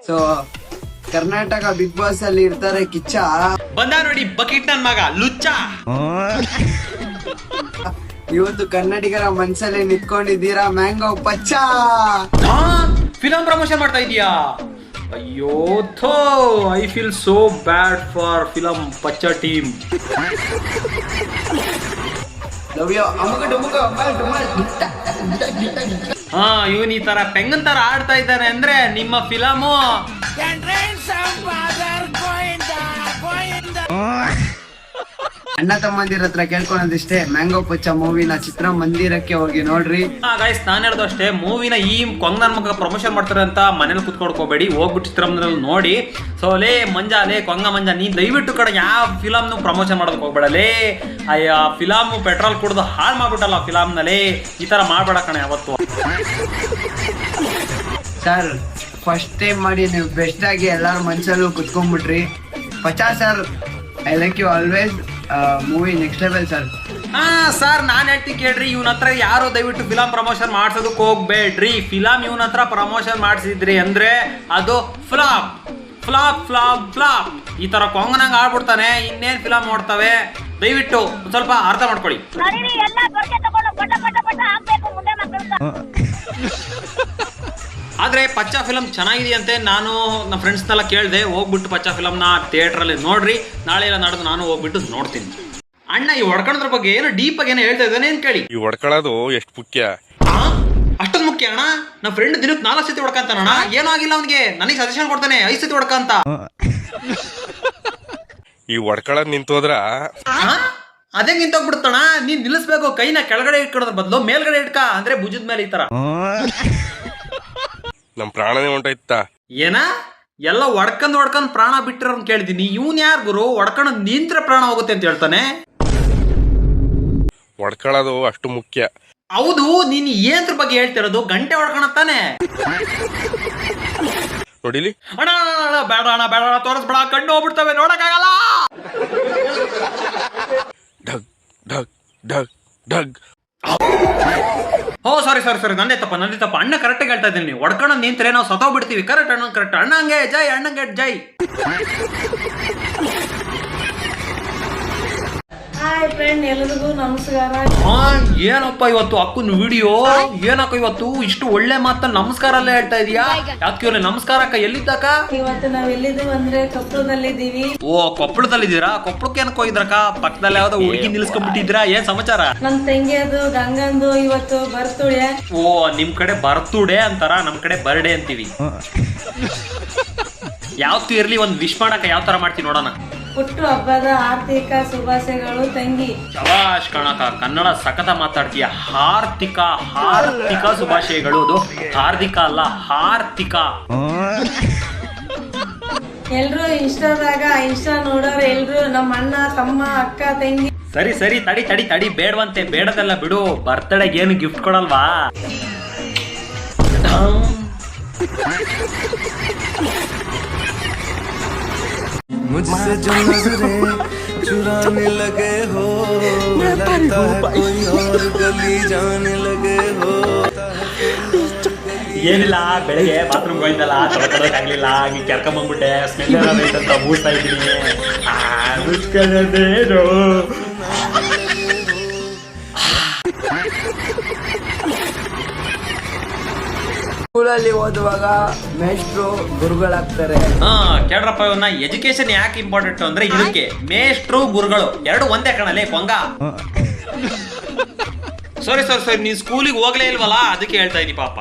So Karnataka big boss ಅಲ್ಲಿ ಇರ್ತಾರೆ ಕಿಚ್ಚ. ಬಂದ ನೋಡಿ ಬಕೀಟ್ ನನ್ ಮಗ ಲುಚ್ಚ. ಇವತ್ತು ಕನ್ನಡಿಗರ ಮನ್ಸಲ್ಲಿ ನಿಂತ್ಕೊಂಡಿದ್ದೀರಾ ಮ್ಯಾಂಗೋ ಪಚ್ಚ. ಫಿಲಂ ಪ್ರಮೋಷನ್ ಮಾಡ್ತಾ ಇದೀಯಾ? ಅಯ್ಯೋ ಥೋ, I feel so bad for film Pachcha team. ಹಾ, ಇವನ್ ಈ ತರ ಪೆಂಗನ್ ತರ ಆಡ್ತಾ ಇದ್ದಾನೆ ಅಂದ್ರೆ ನಿಮ್ಮ ಫಿಲಮು ಅಣ್ಣ ತಮ್ಮಂದಿರ ಹತ್ರ ಕೇಳ್ಕೊಳೋದಿಷ್ಟೇ, ಮ್ಯಾಂಗೋ ಪಚ್ಚ ಮೂವಿನ ಚಿತ್ರಮಂದಿರಕ್ಕೆ ಹೋಗಿ ನೋಡ್ರಿ. ಗೈಸ್, ನಾನು ಹೇಳೋದು ಅಷ್ಟೇ, ಮೂವಿನ ಈ ಕೊಂಗನ ಮಗ ಪ್ರಮೋಷನ್ ಮಾಡ್ತಾರೆ ಅಂತ ಮನೇಲಿ ಕುತ್ಕೊಡ್ಕೋಬೇಡಿ, ಹೋಗ್ಬಿಟ್ಟು ಚಿತ್ರಮಂದಿರಲ್ಲಿ ನೋಡಿ. ಸೊ ಲೇ ಮಂಜಾ, ಲೇ ಕೊಂಗ ಮಂಜಾ, ನೀನ್ ದಯವಿಟ್ಟು ಕಡೆ ಯಾವ ಫಿಲಮ್ನು ಪ್ರಮೋಷನ್ ಮಾಡೋದಕ್ಕೆ ಹೋಗ್ಬೇಡ ಲೇ. ಅಯ್ಯ, ಫಿಲಮ್ ಪೆಟ್ರೋಲ್ ಕುಡ್ದು ಹಾಳು ಮಾಡ್ಬಿಟ್ಟಲ್ಲ ಫಿಲಮ್ನಲ್ಲಿ. ಈ ತರ ಮಾಡ್ಬೇಡ ಕಣೆ ಯಾವತ್ತು. ಸರ್, ಫಸ್ಟ್ ಟೈಮ್ ಮಾಡಿ ನೀವು ಬೆಸ್ಟ್ ಆಗಿ ಎಲ್ಲಾರ ಮನ್ಸಲ್ಲೂ ಕುತ್ಕೊಂಡ್ಬಿಟ್ರಿ. Pachcha sir, I like you always. Movie next level sir. ಹಾ ಸರ್, ನಾನ್ ಹೇಳ್ತೀನಿ ಕೇಳ್ರಿ, ಇವನ ಹತ್ರ ಯಾರು ದಯವಿಟ್ಟು ಫಿಲಂ ಪ್ರಮೋಷನ್ ಮಾಡ್ಸೋದಕ್ಕೆ ಹೋಗ್ಬೇಡ್ರಿ. ಫಿಲಂ ಇವನ ಹತ್ರ ಪ್ರಮೋಷನ್ ಮಾಡಿಸಿದ್ರಿ ಅಂದ್ರೆ ಅದು ಫ್ಲಾಪ್ ಫ್ಲಾಪ್ ಫ್ಲಾಪ್ ಫ್ಲಾಪ್. ಈ ತರ ಕೊಂಗನಂಗ ಆಡ್ಬಿಡ್ತಾನೆ, ಇನ್ನೇನ್ ಫಿಲಂ ನೋಡ್ತವೆ. ದಯವಿಟ್ಟು ಸ್ವಲ್ಪ ಅರ್ಥ ಮಾಡ್ಕೊಳ್ಳಿ. ಆದ್ರೆ ಪಚ್ಚ ಫಿಲಂ ಚೆನ್ನಾಗಿದೆಯಂತೆ. ನಾನು ನಮ್ಮ ಫ್ರೆಂಡ್ಸ್ನೆಲ್ಲ ಕೇಳಿದೆ, ಹೋಗ್ಬಿಟ್ಟು ಪಚ್ಚ ಫಿಲಮ್ನ ಥಿಯೇಟ್ರಲ್ಲಿ ನೋಡ್ರಿ, ನಾಳೆ ಇಲ್ಲ ನಾಡ್ದು ನಾನು ಹೋಗ್ಬಿಟ್ಟು ನೋಡ್ತೀನಿ. ಅಣ್ಣ, ಈ ಹೊಡ್ಕೊಳ್ಳೋದ್ರ ಬಗ್ಗೆ ಏನೋ ಡೀಪ್ ಆಗಿ ಏನೋ ಹೇಳ್ತಾ ಇದ್ದಾನೆ, ಏನ್ ಕೇಳಿ. ಈ ಹೊಡ್ಕೊಳ್ಳೋದು ಎಷ್ಟು ಮುಖ್ಯ? ಅಷ್ಟೊಂದು ಮುಖ್ಯ ಅಣ್ಣ? ನಮ್ಮ ಫ್ರೆಂಡ್ ದಿನಕ್ಕೆ 4 ಸತಿ ಹೊಡ್ಕಂತಾನಣ್ಣ. ಏನೂ ಆಗಿಲ್ಲ ಅವನಿಗೆ, ನನಗೆ ಸಜೆಷನ್ ಕೊಡ್ತಾನೆ 5 ಸತಿ ಹೊಡ್ಕಂತ. ಈ ಹೊಡ್ಕೊಳ್ಳೋದು ನಿಂತೋದ್ರ ಅದೇ ನಿಂತೋಗ್ಬಿಡ್ತಾಣ. ನೀನ್ ನಿಲ್ಲಿಸ್ಬೇಕು, ಕೈನ ಕೆಳಗಡೆ ಇಟ್ಕೊಳ್ಳೋದ್ರ ಬದಲು ಮೇಲ್ಗಡೆ ಇಟ್ಕ, ಅಂದ್ರೆ ಭುಜದ ಮೇಲೆ ಈ ತರ. ನಮ್ ಪ್ರಾಣನೇ ಹೊಂಟೈತ. ಏನ ಎಲ್ಲ ಹೊಡ್ಕೊಂಡ್ ಪ್ರಾಣ ಬಿಟ್ಟಿರೋ ಕೇಳಿದೀನಿ. ಇವನ್ ಯಾರ್ ಗುರು, ಹೊಡ್ಕೊಂಡು ನಿಂತ್ರ ಪ್ರಾಣ ಹೋಗುತ್ತೆ ಅಂತ ಹೇಳ್ತಾನೆ. ಹೊಡ್ಕೊಳ್ಳೋದು ಅಷ್ಟು ಮುಖ್ಯ. ಹೌದು, ನೀನ್ ಏನ್ರ ಬಗ್ಗೆ ಹೇಳ್ತಿರೋದು? ಗಂಟೆ ಹೊಡ್ಕೊಳತ್ತಾನೆ. ನೋಡಿಲಿ ಅಣ್ಣ, ಬೇಡ ಅಣ್ಣ, ಬೇಡ ಅಣ್ಣ, ತೋರಿಸ್ಬೇಡ, ಕಣ್ಣು ಹೋಗ್ಬಿಡ್ತವೆ, ನೋಡಕ್ಕಾಗಲ್ಲ. ಢಗ್ ಢಗ್ ಢಗ್ ಢಗ್. ಓ ಸಾರಿ, ನಂದೇ ತಪ್ಪ. ಅಣ್ಣ ಕರೆಕ್ಟಾಗಿ ಹೇಳ್ತಾ ಇದ್ದೀನಿ. ಹೊಡ್ಕೊಂಡು ನಿಂತ್ರೆ ನಾವು ಸತ್ತೋಗ್ಬಿಡ್ತೀವಿ. ಕರೆಕ್ಟ್ ಅಣ್ಣ, ಕರೆಕ್ಟ್. ಅಣ್ಣಂಗೆ ಜೈ, ಅಣ್ಣಂಗೆ ಜೈ. ಹಾಯ್ ಫ್ರೆಂಡ್, ಎಲ್ಲರಿಗೂ ನಮಸ್ಕಾರ. ಏನಪ್ಪ ಇವತ್ತು ಅಕ್ಕನ ವಿಡಿಯೋ? ಏನಕ್ಕ ಇವತ್ತು ಇಷ್ಟು ಒಳ್ಳೆ ಮಾತನ್ನ ನಮಸ್ಕಾರ ಅಲ್ಲೇ ಹೇಳ್ತಾ ಇದೀಯಾ? ಯಾಕೆ ನಮಸ್ಕಾರ ಅಕ್ಕ, ಎಲ್ಲಿದ್ದಕ್ಕ? ಇವತ್ತು ನಾವ್ ಎಲ್ಲಿದ್ದೀವಿ ಅಂದ್ರೆ ಕೊಪ್ಪಳದಲ್ಲಿದ್ದೀವಿ. ಓ, ಕೊಪ್ಪಳದಲ್ಲಿದ್ದೀರಾ? ಕೊಪ್ಪಳಕ್ಕೆ ಏನಕ್ಕೆ ಹೋಗಿದ್ರಕ್ಕ? ಪಕ್ಕದಲ್ಲಿ ಯಾವ್ದೋ ಹುಡುಗಿ ನಿಲ್ಸ್ಕೊಂಡ್ಬಿಟ್ಟಿದ್ರಾ? ಏನ್ ಸಮಾಚಾರ? ನಮ್ ತಂಗಿಯದು ಗಂಗಂದು ಇವತ್ತು ಬರ್ತುಡೆ. ಓ, ನಿಮ್ ಕಡೆ ಬರ್ತುಡೆ ಅಂತಾರ, ನಮ್ ಕಡೆ ಬರ್ಡೇ ಅಂತೀವಿ. ಯಾವತ್ತು ಇರ್ಲಿ, ಒಂದ್ ವಿಶ್ ಮಾಡಕ ಯಾವ ತರ ಮಾಡ್ತೀವಿ ನೋಡೋಣ. ಹುಟ್ಟು ಹಬ್ಬದ ಆರ್ಥಿಕ ಶುಭಾಶಯಗಳು ತಂಗಿ. ಶಬಾಷ್ ಕಣಕ, ಕನ್ನಡ ಸಖತ ಮಾತಾಡ್ತೀಯ. ಹಾರ್ದಿಕ ಶುಭಾಶಯಗಳು. ಅದು ಹಾರ್ದಿಕ ಅಲ್ಲ, ಹಾರ್ದಿಕ. ಎಲ್ರು ಇನ್ಸ್ಟಾ ನೋಡೋರು ಎಲ್ರು ನಮ್ಮ ಅಣ್ಣ ತಮ್ಮ ಅಕ್ಕ ತಂಗಿ. ಸರಿ, ತಡಿ, ಬೇಡವಂತೆ. ಬೇಡದೆಲ್ಲ ಬಿಡು. ಬರ್ತ್ಡೇಗೆ ಏನು ಗಿಫ್ಟ್ ಕೊಡಲ್ವಾ? मुझसे जो नजरें चुराने लगे हो, लगता है कोई और गली जाने लगे हो. ಏನಿಲ್ಲ, ಬೆಳಗ್ಗೆ ಬಾತ್ರೂಮ್ ಹೋಗಿದ್ದಲ್ಲ, ತಗೊಳಕ್ಕಾಗ್ಲಿಲ್ಲ, ಹಾಗೆ ಕೆರ್ಕೊಂಬಂದ್ಬಿಟ್ಟೆ. ಸ್ಮೆಲ್ ಐತಂತ ಮೂಡ್ತಾ ಇದ್ದೀನಿ. ಸ್ಕೂಲಲ್ಲಿ ಓದುವಾಗ ಮೇಷ್ಟ್ರು ಗುರುಗಳಾಗ್ತಾರೆ. ಕೇಳ್ರಪ್ಪ, ಇವನ್ನ ಎಜುಕೇಶನ್ ಯಾಕೆ ಇಂಪಾರ್ಟೆಂಟ್ ಅಂದ್ರೆ ಇದಕ್ಕೆ. ಮೇಷ್ಟ್ರು ಗುರುಗಳು ಎರಡು ಒಂದೇ ಕಣಲೆ ಕೊಂಗ. ಸರಿ, ನೀನ್ ಸ್ಕೂಲಿಗೆ ಹೋಗ್ಲೇ ಇಲ್ವಲ್ಲ, ಅದಕ್ಕೆ ಹೇಳ್ತಾ ಇದೀನಿ ಪಾಪ.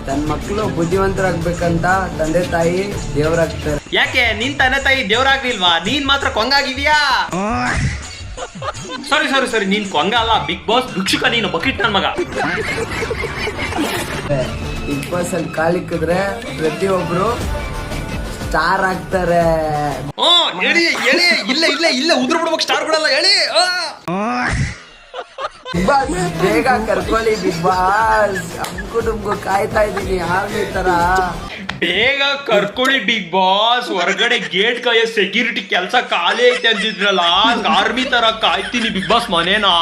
ತನ್ನ ಮಕ್ಕಳು ಬುದ್ಧಿವಂತರಾಗ್ಬೇಕಂತ ತಂದೆ ತಾಯಿ ದೇವರಾಗ್ತಾರೆ. ಯಾಕೆ ನಿನ್ ತಂದೆ ತಾಯಿ ದೇವರಾಗ್ಲಿಲ್ವಾ? ನೀನ್ ಮಾತ್ರ ಕೊಂಗಾಗಿದ್ಯಾ? ಸರಿ, ನೀನ್ ಕೊಂಗ ಅಲ್ಲ, ಬಿಗ್ ಬಾಸ್ ಭಿಕ್ಷುಕ ನೀನು, ಬಕೀಟ್ ನನ್ ಮಗ. ಬಿಗ್ ಬಾಸ್ ಅಲ್ಲಿ ಕಾಲಿಕ್ಕಿದ್ರೆ ಪ್ರತಿಯೊಬ್ರು ಸ್ಟಾರ್ ಆಗ್ತಾರೆ. ಇಲ್ಲ ಉದ್ರ ಬಿಡ್ಬೇಕು, ಸ್ಟಾರ್ ಬಿಡಲ್ಲ, ಹೇಳಿ. ಬಿಗ್ ಬಾಸ್ ಬೇಗ ಕರ್ಕೊಳ್ಳಿ. ಬಿಗ್ ಬಾಸ್ ಕುಟುಂಬ ಕಾಯ್ತಾ ಇದೀನಿ ಆರ್ಮಿ ತರ. ಬೇಗ ಕರ್ಕೊಳ್ಳಿ ಬಿಗ್ ಬಾಸ್. ಹೊರಗಡೆ ಗೇಟ್ ಕಾಯ ಸೆಕ್ಯೂರಿಟಿ ಕೆಲಸ ಖಾಲಿ ಐತೆ ಅಂತಿದ್ರಲ್ಲ, ಆರ್ಮಿ ತರ ಕಾಯ್ತೀನಿ ಬಿಗ್ ಬಾಸ್ ಮನೇನಾ.